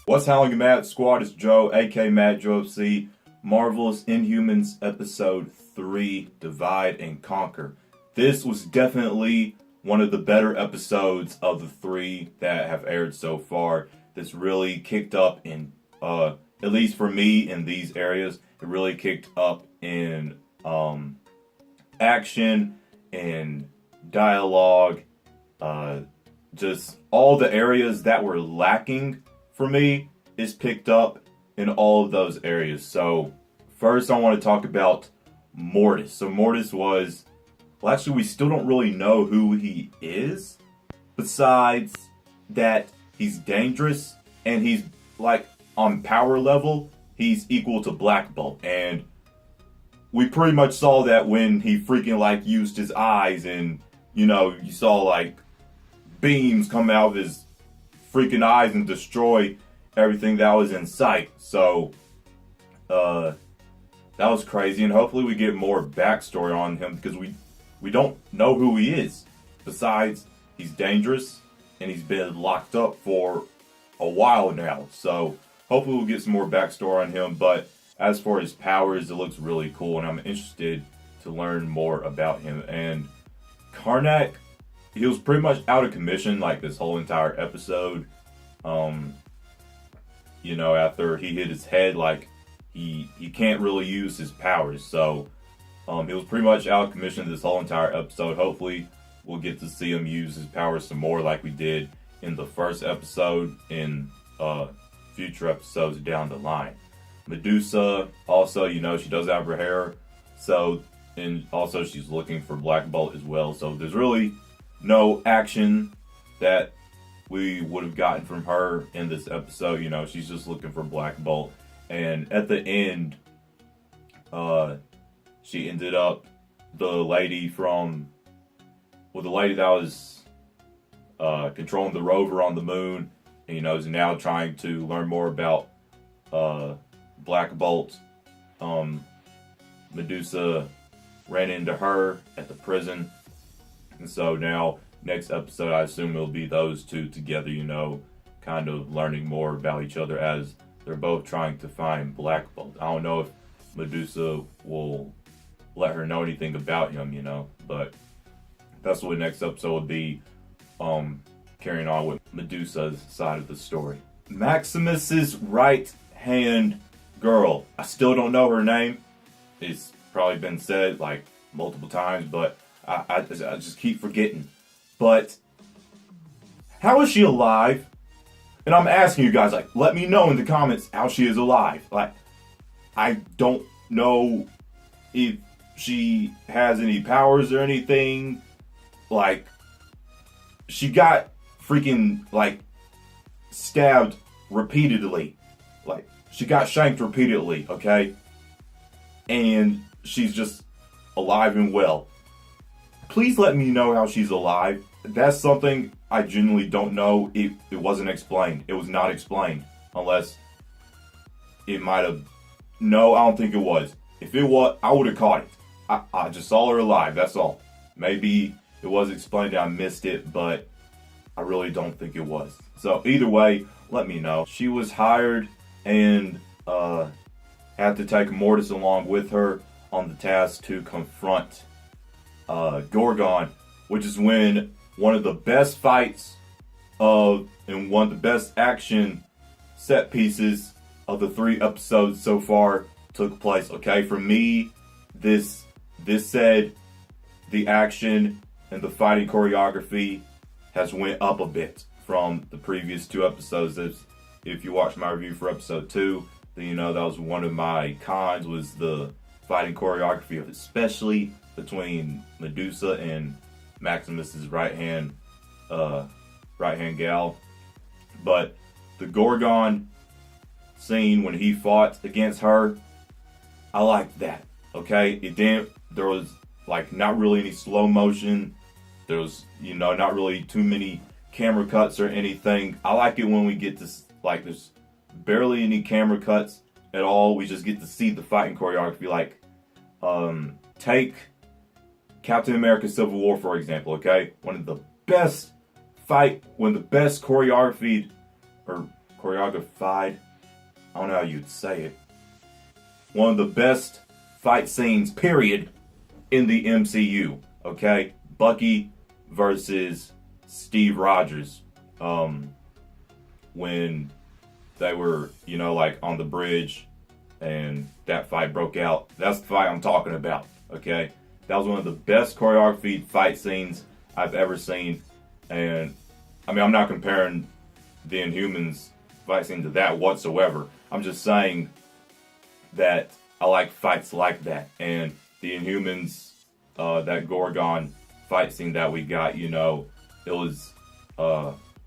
What's howling Mad Squad? It's Joe, aka Mad Joe FC. Marvelous Inhumans Episode 3, Divide and Conquer. This was definitely one of the better episodes of the 3 that have aired so far. This really kicked up in, at least for me in these areas, it really kicked up in action and dialogue. Just all the areas that were lacking for me is picked up in all of those areas. So first I want to talk about Mortis. So Mortis was, well, actually we still don't really know who he is, besides that he's dangerous and he's like on power level he's equal to Black Bolt, and we pretty much saw that when he freaking like used his eyes, and you know, you saw like beams come out of his freaking eyes and destroy everything that was in sight. So that was crazy, and hopefully we get more backstory on him, because we don't know who he is, besides he's dangerous and he's been locked up for a while now. So hopefully we'll get some more backstory on him. But as for his powers, it looks really cool, and I'm interested to learn more about him. And Karnak, he was pretty much out of commission like this whole entire episode. You know, after he hit his head, like he can't really use his powers. So he was pretty much out of commission this whole entire episode. Hopefully we'll get to see him use his powers some more like we did in the first episode in future episodes down the line. Medusa, also, you know, she does have her hair. So, and also she's looking for Black Bolt as well. So there's really no action that we would have gotten from her in this episode. You know, she's just looking for Black Bolt. And at the end, she ended up, the lady that was controlling the rover on the moon, and, you know, is now trying to learn more about Black Bolt. Medusa ran into her at the prison, and so now next episode I assume it'll be those two together, you know, kind of learning more about each other as they're both trying to find Black Bolt. I don't know if Medusa will let her know anything about him, you know, but that's what the next episode would be, carrying on with Medusa's side of the story. Maximus's right hand girl, I still don't know her name. It's probably been said like multiple times, but I just keep forgetting. But how is she alive? And I'm asking you guys, like, let me know in the comments how she is alive. Like, I don't know if she has any powers or anything. Like, she got freaking, like, stabbed repeatedly. Like, she got shanked repeatedly, okay? And she's just alive and well. Please let me know how she's alive. That's something I genuinely don't know. It wasn't explained. It was not explained. Unless it might have... No, I don't think it was. If it was, I would have caught it. I just saw her alive, that's all. Maybe it was explained and I missed it, but I really don't think it was. So either way, let me know. She was hired and had to take Mortis along with her on the task to confront Gorgon, which is when one of the best fights and one of the best action set pieces of the 3 episodes so far took place. Okay, for me, this said the action and the fighting choreography has went up a bit from the previous 2 episodes. If you watched my review for episode 2, then you know that was one of my cons, was the fighting choreography, especially between Medusa and Maximus's right hand gal. But the Gorgon scene when he fought against her, I liked that. Okay, there was like not really any slow motion. There was, you know, not really too many camera cuts or anything. I like it when we get to, like, there's barely any camera cuts at all. We just get to see the fighting choreography. Like, take Captain America Civil War, for example, okay? One of the best choreographed choreographed, I don't know how you'd say it, one of the best fight scenes, period, in the MCU, okay? Bucky versus Steve Rogers. When they were, like on the bridge and that fight broke out. That's the fight I'm talking about, okay? That was one of the best choreographed fight scenes I've ever seen. And, I'm not comparing the Inhumans fight scene to that whatsoever. I'm just saying that I like fights like that. And the Inhumans, that Gorgon fight scene that we got, it was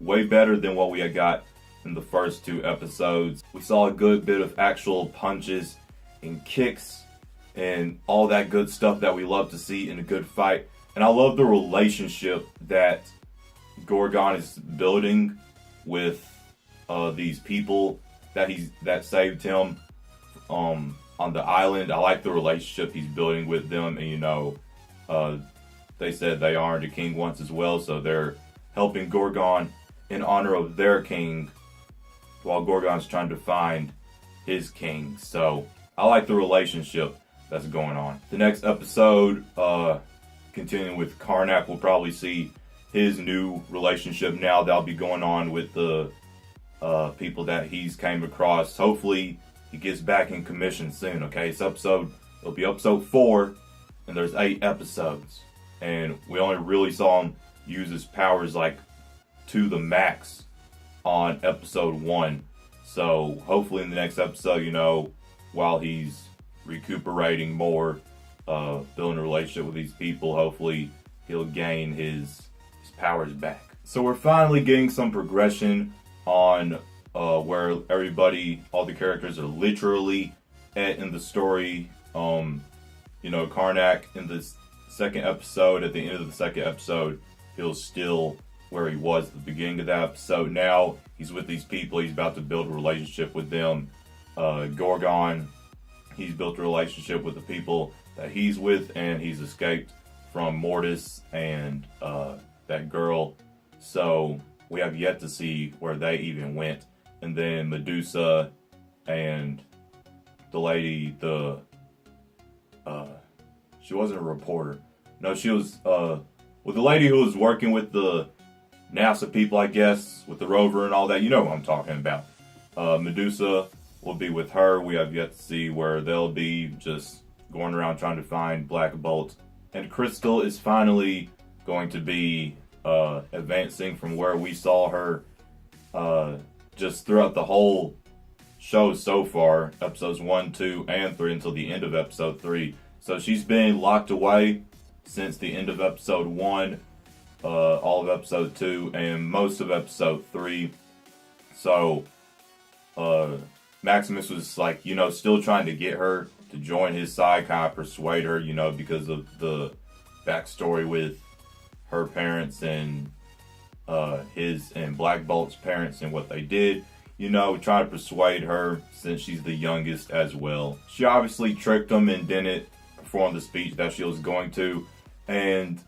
way better than what we had got in the first 2 episodes. We saw a good bit of actual punches and kicks and all that good stuff that we love to see in a good fight. And I love the relationship that Gorgon is building with these people that saved him on the island. I like the relationship he's building with them, and they said they honored the king once as well, so they're helping Gorgon in honor of their king while Gorgon's trying to find his king. So I like the relationship that's going on. The next episode, continuing with Karnak, we'll probably see his new relationship now that'll be going on with the people that he's came across. Hopefully he gets back in commission soon, okay? It'll be episode 4, and there's 8 episodes. And we only really saw him use his powers like to the max on episode 1. So hopefully in the next episode, while he's recuperating more, building a relationship with these people, hopefully he'll gain his powers back. So we're finally getting some progression on where all the characters are literally at in the story. Karnak in the second episode, at the end of the second episode, he'll still where he was at the beginning of that episode. Now he's with these people. He's about to build a relationship with them. Gorgon, he's built a relationship with the people that he's with, and he's escaped from Mortis and that girl. So we have yet to see where they even went. And then Medusa and the lady, she wasn't a reporter. No, she was with the lady who was working with the NASA people, I guess, with the rover and all that. You know what I'm talking about. Medusa will be with her. We have yet to see where they'll be, just going around trying to find Black Bolt. And Crystal is finally going to be advancing from where we saw her just throughout the whole show so far, episodes 1, 2, and 3, until the end of episode 3. So she's been locked away since the end of episode 1, all of episode 2, and most of episode 3. So Maximus was like, still trying to get her to join his side, kind of persuade her, because of the backstory with her parents and his and Black Bolt's parents and what they did. Try to persuade her since she's the youngest as well. She obviously tricked him and didn't perform the speech that she was going to. And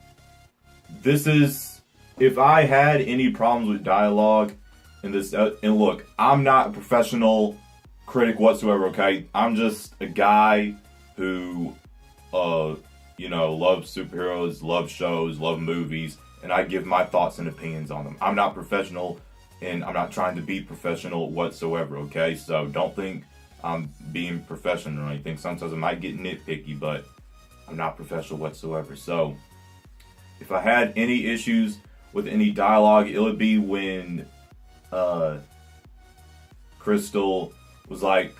this is, if I had any problems with dialogue in this, and look, I'm not a professional critic whatsoever, okay? I'm just a guy who, loves superheroes, loves shows, loves movies, and I give my thoughts and opinions on them. I'm not professional, and I'm not trying to be professional whatsoever, okay? So don't think I'm being professional or anything. Sometimes I might get nitpicky, but I'm not professional whatsoever. So if I had any issues with any dialogue, it would be when Crystal was like,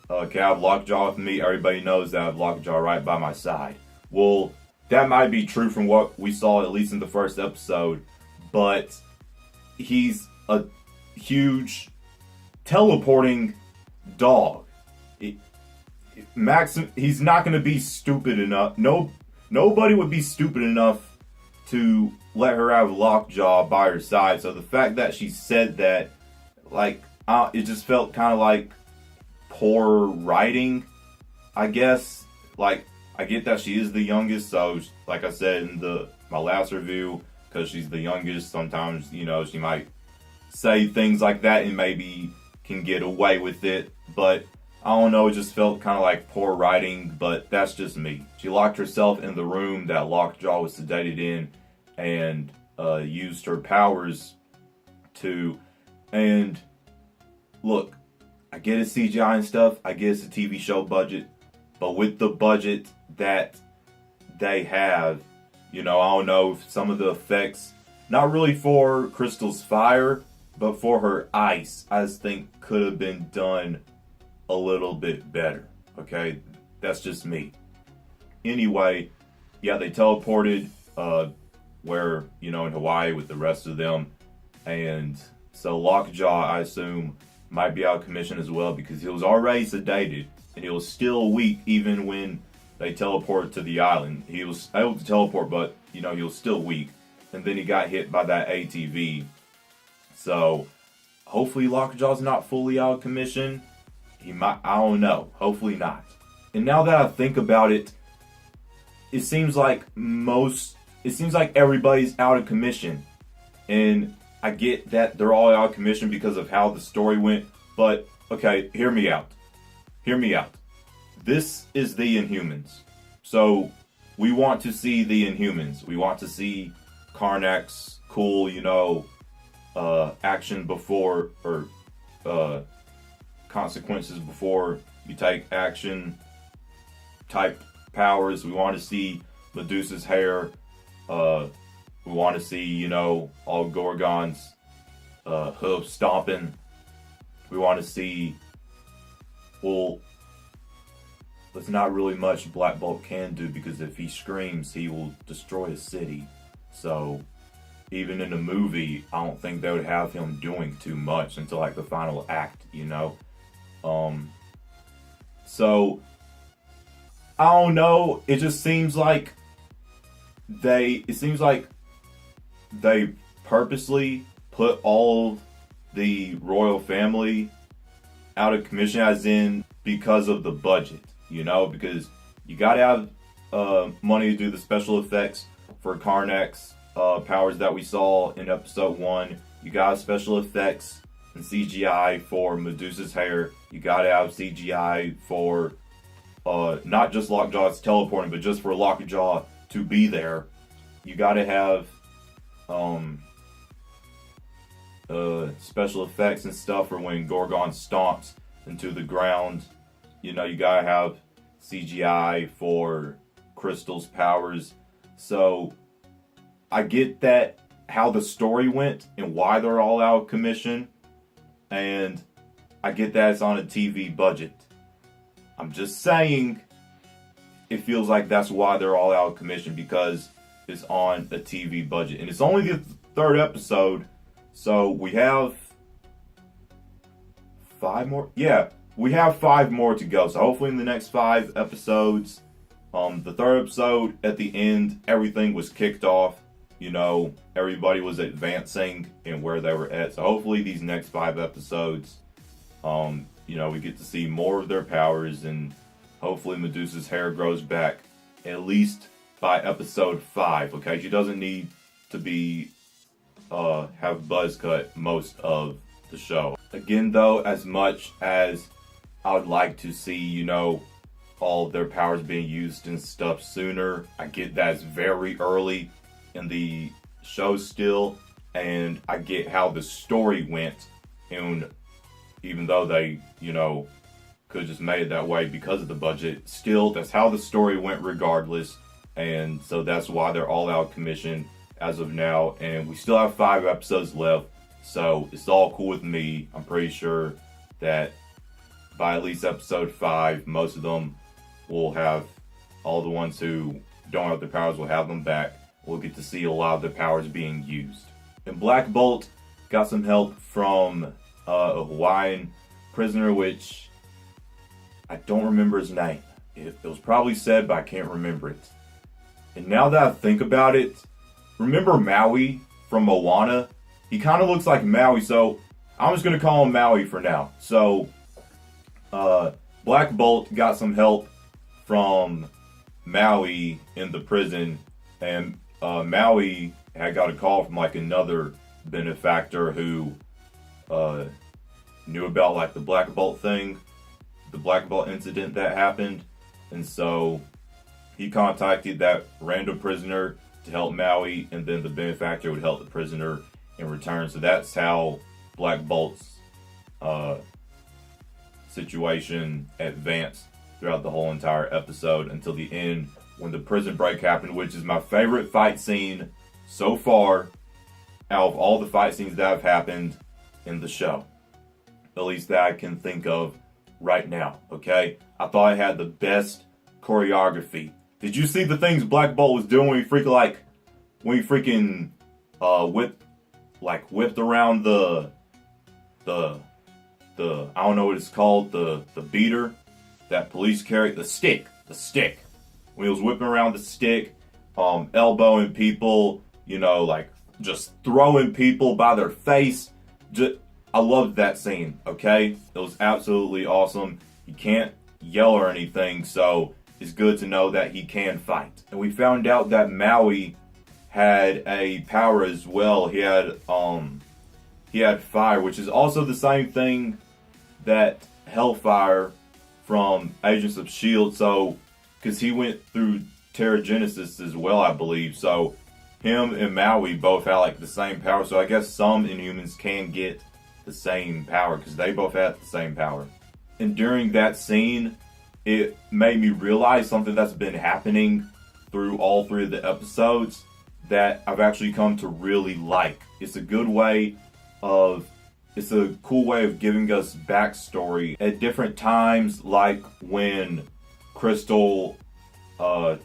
okay, I have Lockjaw with me. Everybody knows that I have Lockjaw right by my side. Well, that might be true from what we saw, at least in the first episode, but he's a huge teleporting dog. He's not going to be stupid enough. Nobody would be stupid enough to let her have Lockjaw by her side. So the fact that she said that, it just felt kind of like poor writing, I guess. I get that she is the youngest, so like I said in my last review, because she's the youngest, sometimes, she might say things like that and maybe can get away with it. But I don't know, it just felt kind of like poor writing, but that's just me. She locked herself in the room that Lockjaw was sedated in and used her powers to. And look, I get it's CGI and stuff, I get it's a TV show budget, but with the budget that they have, I don't know if some of the effects, not really for Crystal's fire, but for her ice, I just think could have been done a little bit better. Okay, that's just me. Anyway, yeah, they teleported where, in Hawaii with the rest of them. And so Lockjaw, I assume, might be out of commission as well because he was already sedated and he was still weak even when they teleported to the island. He was able to teleport, but, he was still weak. And then he got hit by that ATV. So hopefully Lockjaw's not fully out of commission. He might, I don't know. Hopefully not. And now that I think about it, it seems like everybody's out of commission. And I get that they're all out of commission because of how the story went. But, okay, hear me out. Hear me out. This is the Inhumans. So, we want to see the Inhumans. We want to see Karnak's cool, action before, or consequences before you take action type powers. We want to see Medusa's hair. We want to see, all Gorgon's hooves stomping. We want to see, well, there's not really much Black Bolt can do because if he screams, he will destroy a city. So, even in the movie, I don't think they would have him doing too much until like the final act, So, I don't know. It just seems like they purposely put all the royal family out of commission, as in because of the budget, because you gotta have money to do the special effects for Karnak's powers that we saw in episode 1. You got to have special effects and CGI for Medusa's hair. You gotta have CGI for not just Lockjaw's teleporting, but just for Lockjaw to be there. You gotta have special effects and stuff for when Gorgon stomps into the ground. You gotta have CGI for Crystal's powers. So I get that how the story went and why they're all out of commission, and I get that it's on a TV budget. I'm just saying it feels like that's why they're all out of commission, because it's on a TV budget. And it's only the third episode, so we have 5 more? Yeah, we have 5 more to go. So hopefully in the next 5 episodes, the third episode, at the end, everything was kicked off. Everybody was advancing in where they were at. So hopefully these next 5 episodes, we get to see more of their powers, and hopefully Medusa's hair grows back at least by episode 5. Okay, she doesn't need to be have buzz cut most of the show. Again, though, as much as I would like to see, all of their powers being used and stuff sooner, I get that it's very early in the show still, and I get how the story went, and even though they, could have just made it that way because of the budget, still, that's how the story went regardless, and so that's why they're all out of commission as of now, and we still have 5 episodes left, so it's all cool with me. I'm pretty sure that by at least episode 5, most of them will have, all the ones who don't have their powers will have them back. We'll get to see a lot of the powers being used. And Black Bolt got some help from a Hawaiian prisoner, which I don't remember his name. It was probably said, but I can't remember it. And now that I think about it, remember Maui from Moana? He kind of looks like Maui, so I'm just going to call him Maui for now. So, Black Bolt got some help from Maui in the prison, and Maui had got a call from like another benefactor who knew about like the Black Bolt thing, the Black Bolt incident that happened, and so he contacted that random prisoner to help Maui, and then the benefactor would help the prisoner in return. So that's how Black Bolt's situation advanced throughout the whole entire episode until the end when the prison break happened, which is my favorite fight scene so far out of all the fight scenes that have happened in the show. At least that I can think of right now, okay? I thought it had the best choreography. Did you see the things Black Bolt was doing when he freaking whipped around the I don't know what it's called, the beater that police carry, the stick. When he was whipping around the stick, elbowing people, like just throwing people by their face. I loved that scene, okay? It was absolutely awesome. He can't yell or anything, so it's good to know that he can fight. And we found out that Maui had a power as well. He had fire, which is also the same thing that Hellfire from Agents of S.H.I.E.L.D. So, because he went through Terrigenesis as well, I believe. So, him and Maui both had like the same power. So, I guess some Inhumans can get the same power because they both had the same power. And during that scene, it made me realize something that's been happening through all three of the episodes that I've actually come to really like. It's a cool way of giving us backstory at different times, like when Crystal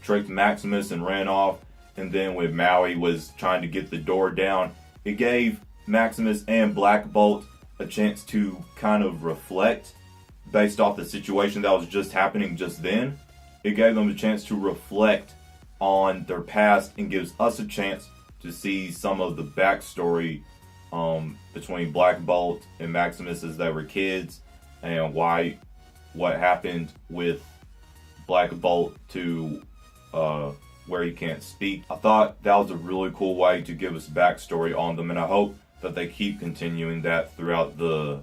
tricked Maximus and ran off, and then when Maui was trying to get the door down, it gave Maximus and Black Bolt a chance to kind of reflect based off the situation that was just happening just then. It gave them a chance to reflect on their past and gives us a chance to see some of the backstory between Black Bolt and Maximus as they were kids, and what happened with Black Bolt to where he can't speak. I thought that was a really cool way to give us backstory on them, and I hope that they keep continuing that throughout the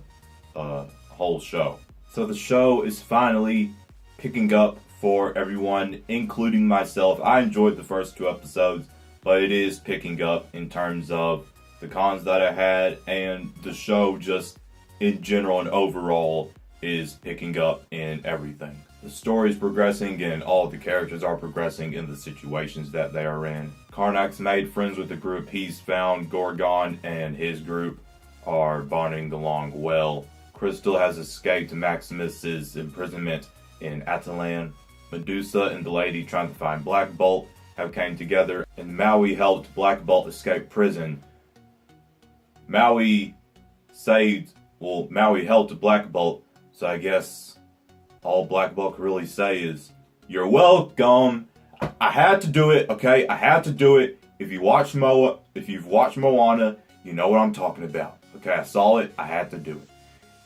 whole show. So the show is finally picking up for everyone, including myself. I enjoyed the first two episodes, but it is picking up in terms of the cons that I had, and the show just in general and overall is picking up in everything. The story is progressing and all of the characters are progressing in the situations that they are in. Karnak's made friends with the group he's found. Gorgon and his group are bonding along well. Crystal has escaped Maximus's imprisonment in Atalan. Medusa and the lady trying to find Black Bolt have came together, and Maui helped Black Bolt escape prison. Maui helped Black Bolt, so I guess all Black Bolt can really say is, "You're welcome. I had to do it, okay? I had to do it. If you've watched Moana, you know what I'm talking about. Okay, I saw it. I had to do it."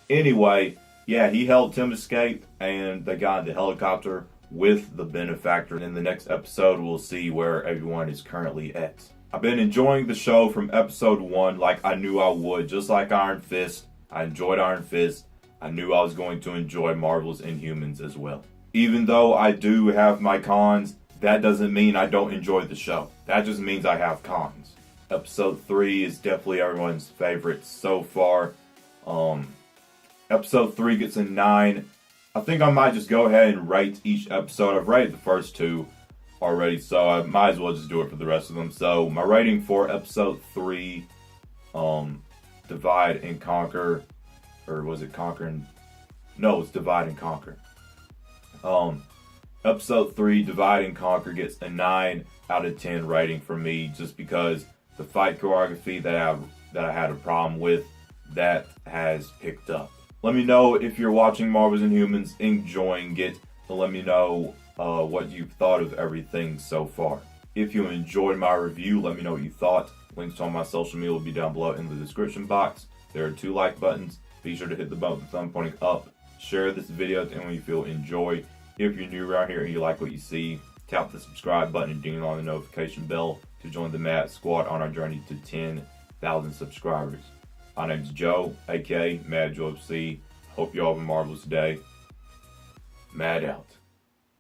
Anyway, yeah, he helped him escape, and they got in the helicopter with the benefactor. In the next episode, we'll see where everyone is currently at. I've been enjoying the show from episode 1 like I knew I would. Just like Iron Fist, I enjoyed Iron Fist. I knew I was going to enjoy Marvel's Inhumans as well. Even though I do have my cons, that doesn't mean I don't enjoy the show. That just means I have cons. Episode 3 is definitely everyone's favorite so far. Episode 3 gets a 9. I think I might just go ahead and rate each episode. I've rated the first 2 already, so I might as well just do it for the rest of them. So my rating for episode 3, Divide and Conquer, or was it Conquer and... No, it's Divide and Conquer. Episode 3, Divide and Conquer, gets a 9 out of 10 rating from me, just because the fight choreography that I had a problem with, that has picked up. Let me know if you're watching Marvel's Inhumans, enjoying it, and let me know what you've thought of everything so far. If you enjoyed my review, let me know what you thought. Links to all my social media will be down below in the description box. There are 2 like buttons. Be sure to hit the button with the thumb pointing up. Share this video to anyone you feel enjoy. If you're new around here and you like what you see, tap the subscribe button and ding on the notification bell to join the Mad Squad on our journey to 10,000 subscribers. My name's Joe, aka Mad Joe C. Hope you all have a marvelous day. Mad out.